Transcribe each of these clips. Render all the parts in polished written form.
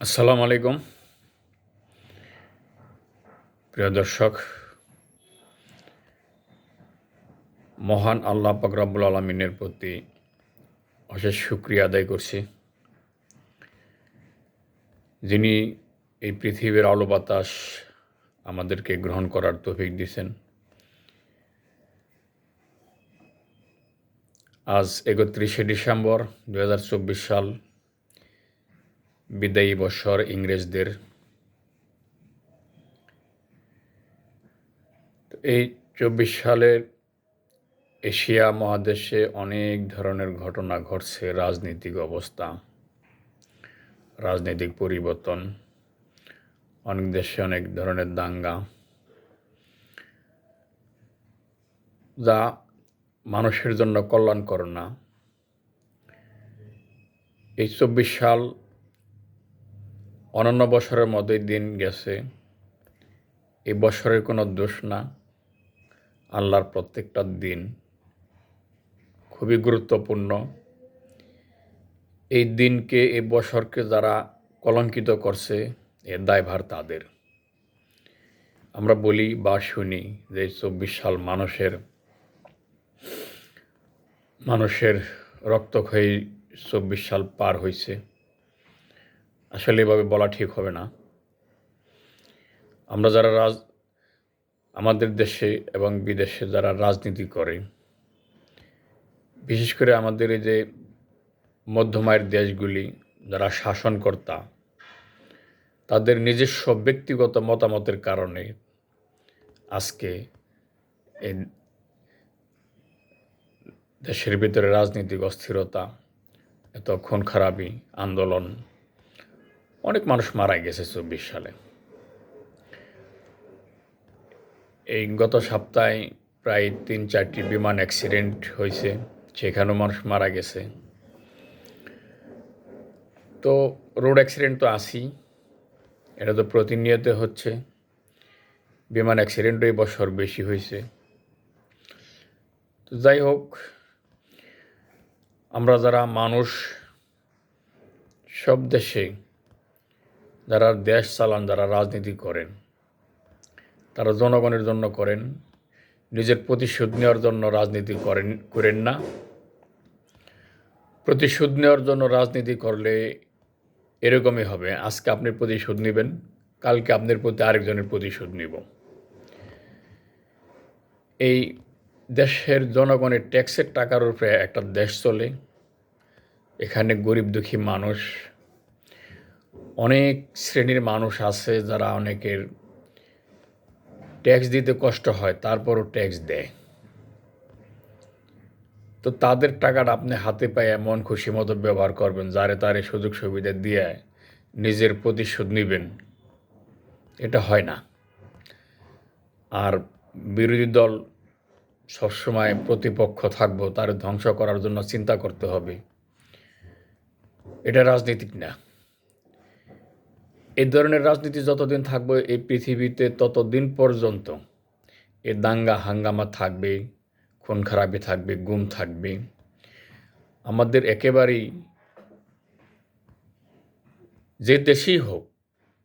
আসসালামু আলাইকুম প্রিয় দর্শক। মহান আল্লাহ পাক রব্বুল আলামিনের প্রতি অশেষ শুকরিয়া আদায় করছি, যিনি এই পৃথিবীর আলো বাতাস আমাদেরকে গ্রহণ করার তৌফিক দিয়েছেন। আজ ৩১শে ডিসেম্বর ২০২৪ সাল, বিদায়ী বছর ইংরেজদের। এই ২৪ সালের এশিয়া মহাদেশে অনেক ধরনের ঘটনা ঘটছে। রাজনৈতিক অবস্থা, রাজনৈতিক পরিবর্তন, অনেক দেশে অনেক ধরনের দাঙ্গা, যা মানুষের জন্য কল্যাণকর না। এই ২৪ সাল অন্যান্য বছরের মতোই দিন গেছে। এই বছরের কোনো দোষ না, আল্লাহর প্রত্যেকটা দিন খুবই গুরুত্বপূর্ণ। এই দিনকে, এই বছরকে যারা কলঙ্কিত করছে, এর দায়ভার তাদের। আমরা বলি বা শুনি যে ২৪ সাল মানুষের রক্তক্ষয়ী ২৪ সাল পার হয়েছে। আসলে এভাবে বলা ঠিক হবে না। আমরা যারা আমাদের দেশে এবং বিদেশে যারা রাজনীতি করে, বিশেষ করে আমাদের এই যে মধ্যমায়ের দেশগুলি, যারা শাসনকর্তা, তাদের নিজস্ব ব্যক্তিগত মতামতের কারণে আজকে এই দেশের ভিতরে রাজনৈতিক অস্থিরতা, এত খুন খারাপি, আন্দোলন, অনেক মানুষ মারা গেছে ২৪ সালে। এই গত সপ্তাহে প্রায় ৩-৪টি বিমান অ্যাক্সিডেন্ট হয়েছে, সেখানেও মানুষ মারা গেছে। তো রোড অ্যাক্সিডেন্ট তো আছেই, এটা তো প্রতিনিয়ত হচ্ছে। বিমান অ্যাক্সিডেন্টও এই বছর বেশি হয়েছে। তো যাই হোক, আমরা যারা মানুষ, সব দেশে যারা দেশ চালান, যারা রাজনীতি করেন, তারা জনগণের জন্য করেন, নিজের প্রতিশোধ নেওয়ার জন্য রাজনীতি করেন না। প্রতিশোধ নেওয়ার জন্য রাজনীতি করলে এরকমই হবে, আজকে আপনি প্রতিশোধ নেবেন, কালকে আপনার প্রতি আরেকজনের প্রতিশোধ নিব। এই দেশের জনগণের ট্যাক্সের টাকার উপরে একটা দেশ চলে। এখানে গরিব দুঃখী মানুষ, অনেক শ্রেণীর মানুষ আছে যারা অনেকের ট্যাক্স দিতে কষ্ট হয়, তারপরও ট্যাক্স দেয়। তো তাদের টাকাটা আপনি হাতে পায়ে এমন খুশি মতো ব্যবহার করবেন, যারে তারে সুযোগ সুবিধা দিয়ে নিজের প্রতিশোধ নেবেন, এটা হয় না। আর বিরোধী দল সবসময় প্রতিপক্ষ থাকবো, তার ধ্বংস করার জন্য চিন্তা করতে হবে, এটা রাজনীতিক না। এই ধরনের রাজনীতি যতদিন থাকবে এই পৃথিবীতে, ততদিন পর্যন্ত এ দাঙ্গা হাঙ্গামা থাকবে, খুন খারাপি থাকবে, গুম থাকবে। আমাদের একেবারেই যে দেশেই হোক,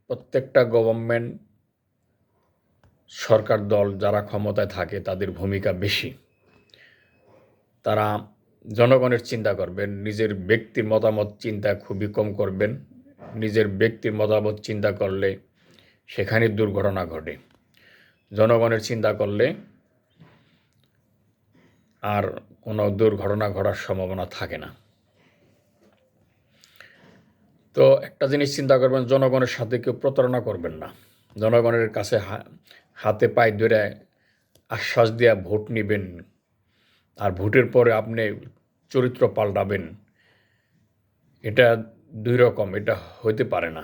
প্রত্যেকটা গভর্নমেন্ট, সরকার দল যারা ক্ষমতায় থাকে, তাদের ভূমিকা বেশি। তারা জনগণের চিন্তা করবেন, নিজের ব্যক্তির মতামত চিন্তা খুবই কম করবেন। নিজের ব্যক্তির মতামত চিন্তা করলে সেখানে দুর্ঘটনা ঘটে। জনগণের চিন্তা করলে আর কোনো দুর্ঘটনা ঘটার সম্ভাবনা থাকে না। তো একটা জিনিস চিন্তা করবেন, জনগণের সাথে কেউ প্রতারণা করবেন না। জনগণের কাছে হাতে পায়ে ধরে আশ্বাস দিয়া ভোট নেবেন, আর ভোটের পরে আপনি চরিত্র পাল্টাবেন, এটা দুই রকম, এটা হইতে পারে না।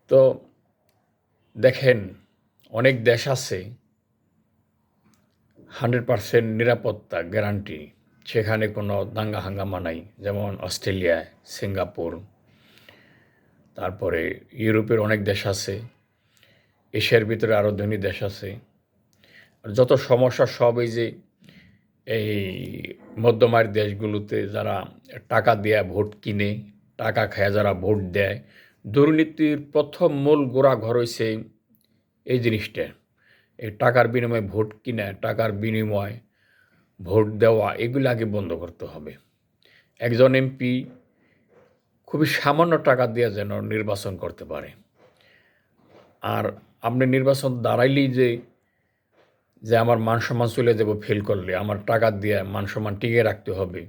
তো দেখেন, অনেক দেশ আছে 100% নিরাপত্তা গ্যারান্টি, সেখানে কোনো দাঙ্গা হাঙ্গামা নাই। যেমন অস্ট্রেলিয়া, সিঙ্গাপুর, তারপরে ইউরোপের অনেক দেশ আছে, এশিয়ার ভিতরে আরও ধনী দেশ আছে। আর যত সমস্যা সব এই যে এই মধ্যমায়ের দেশগুলোতে, যারা টাকা দিয়ে ভোট কিনে, টাকা খায় যারা ভোট দেয়, দুর্নীতির প্রথম মূল গোড়া ঘর হইছে এই জিনিসটা। এই টাকার বিনিময়ে ভোট কিনা, টাকার বিনিময়ে ভোট দেওয়া, এগুলো আগে বন্ধ করতে হবে। একজন এমপি খুবই সামান্য টাকা দিয়ে যেন নির্বাচন করতে পারে। আর আপনি নির্বাচন দাঁড়াইলেই যে আমার মান সম্মান চলে যাব ফেল করলে, আমার টাকা দিয়ে মান সম্মান টিকিয়ে রাখতে হবে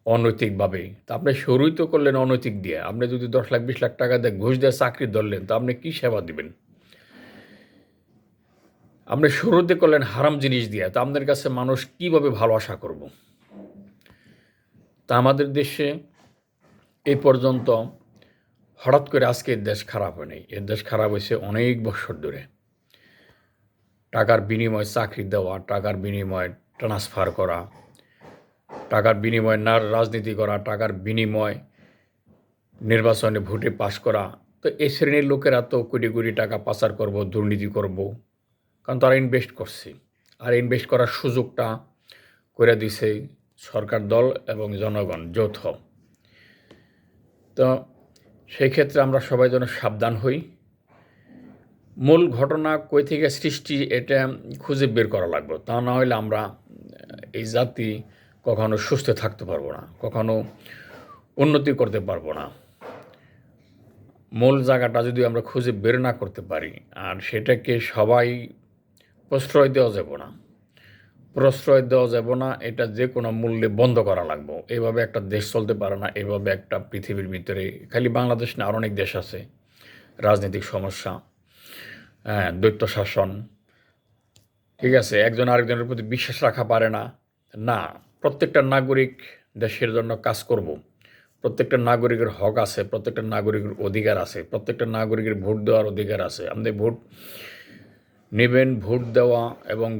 অনৈতিকভাবে, তা আপনি শুরুই তো করলেন অনৈতিক দিয়ে। আপনি যদি 10 লাখ 20 লাখ টাকা দিয়ে ঘুষ দিয়ে চাকরি ধরলেন, তো আপনি কী সেবা দিবেন? আপনি শুরুতে করলেন হারাম জিনিস দিয়ে, তা আপনাদের কাছে মানুষ কীভাবে ভালো আশা করব? তা আমাদের দেশে এই পর্যন্ত হঠাৎ করে আজকে এর দেশ খারাপ হয় নাই। এর দেশ খারাপ হয়েছে অনেক বছর ধরে। টাকার বিনিময়ে চাকরি দেওয়া, টাকার বিনিময়ে ট্রান্সফার করা, টাকার বিনিময়ে রাজনীতি করা, টাকার বিনিময়ে নির্বাচনে ভোটে পাশ করা। তো এই শ্রেণীর লোকেরা তো কোটি কোটি টাকা পাচার করব, দুর্নীতি করব, কারণ তারা ইনভেস্ট করছে। আর ইনভেস্ট করার সুযোগটা করে দিছে সরকার দল এবং জনগণ যৌথ। তো সেই ক্ষেত্রে আমরা সবাই যেন সাবধান হই। মূল ঘটনা কই থেকে সৃষ্টি এটা খুঁজে বের করা লাগবে, তা না হলে আমরা এই জাতি কখনো সুস্থ থাকতে পারবো না, কখনো উন্নতি করতে পারবো না। মূল জায়গাটা যদি আমরা খুঁজে বের না করতে পারি, আর সেটাকে সবাই প্রশ্রয় দেওয়া যাব না, প্রশ্রয় দেওয়া যাব না, এটা যে কোনো মূল্যে বন্ধ করা লাগবে। এইভাবে একটা দেশ চলতে পারে না। এইভাবে একটা পৃথিবীর ভিতরে খালি বাংলাদেশ না, আর অনেক দেশ আছে, রাজনৈতিক সমস্যা, দ্বৈত শাসন, ঠিক আছে, একজন আরেকজনের প্রতি বিশ্বাস রাখা পারে না। না, প্রত্যেকটা নাগরিক দেশের জন্য কাজ করব, প্রত্যেকটা নাগরিকের হক আছে, প্রত্যেকটা নাগরিকের অধিকার আছে, প্রত্যেকটা নাগরিকের ভোট দেওয়ার অধিকার আছে। আমাদের ভোট নেবেন, ভোট দেওয়া এবং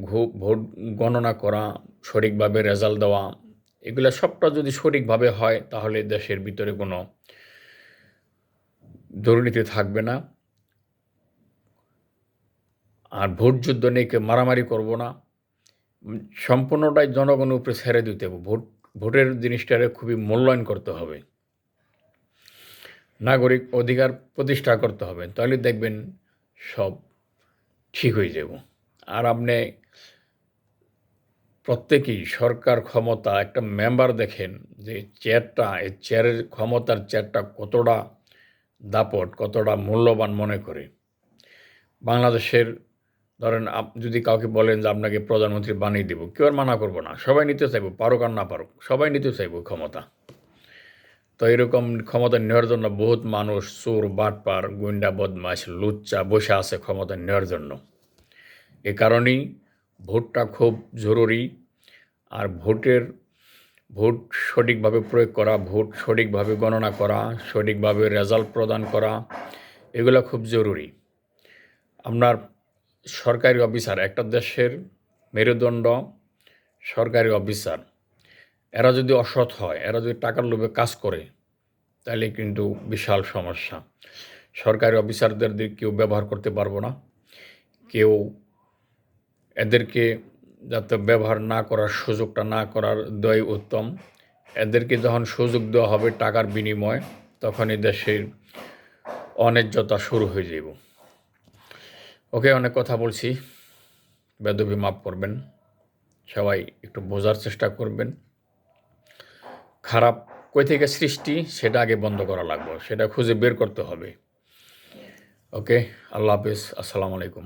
ভোট গণনা করা, সঠিকভাবে রেজাল্ট দেওয়া, এগুলো সবটা যদি সঠিকভাবে হয়, তাহলে দেশের ভিতরে কোনো দুর্নীতি থাকবে না। আর ভোট যুদ্ধ নিয়ে কেউ মারামারি করব না, সম্পূর্ণটাই জনগণের উপরে ছেড়ে দিতে হবে। ভোটের জিনিসটারে খুবই মূল্যায়ন করতে হবে, নাগরিক অধিকার প্রতিষ্ঠা করতে হবে, তাহলে দেখবেন সব ঠিক হয়ে যাব। আর আপনি প্রত্যেকেই সরকার ক্ষমতা, একটা মেম্বার দেখেন যে চেয়ারটা, এই চেয়ারের ক্ষমতার চেয়ারটা কতটা দাপট, কতটা মূল্যবান মনে করে। বাংলাদেশের ধরেন যদি কাউকে বলেন যে আপনাকে প্রধানমন্ত্রী বানিয়ে দেব, কেউ আর মানা করবো না, সবাই নিতে চাইব, পারুক আর না পারুক, সবাই নিতে চাইব ক্ষমতা। তো এরকম ক্ষমতা নেওয়ার জন্য বহুত মানুষ, চোর, বাটপার, গুন্ডা, বদমাশ, লুচ্চা বসে আছে ক্ষমতা নেওয়ার জন্য। এ কারণেই ভোটটা খুব জরুরি। আর ভোট সঠিকভাবে প্রয়োগ করা, ভোট সঠিকভাবে গণনা করা, সঠিকভাবে রেজাল্ট প্রদান করা, এগুলো খুব জরুরি। আপনার সরকারি অফিসার, একটা দেশের মেরুদণ্ড সরকারি অফিসার, এরা যদি অসৎ হয়, এরা যদি টাকার লোভে কাজ করে, তাহলে কিন্তু বিশাল সমস্যা। সরকারি অফিসারদের কেউ ব্যবহার করতে পারবো না, কেউ এদেরকে যাতে ব্যবহার না করার সুযোগটা না করার দেওয়াই উত্তম। এদেরকে যখন সুযোগ দেওয়া হবে টাকার বিনিময়ে, তখনই দেশের অন্যায্যতা শুরু হয়ে যাব। ওকে, অনেক কথা বলছি, বেদবি মাফ করবেন। সবাই একটু বোঝার চেষ্টা করবেন। খারাপ কই থেকে সৃষ্টি সেটা আগে বন্ধ করা লাগবে, সেটা খুঁজে বের করতে হবে। ওকে, আল্লাহ হাফিজ, আসসালামু আলাইকুম।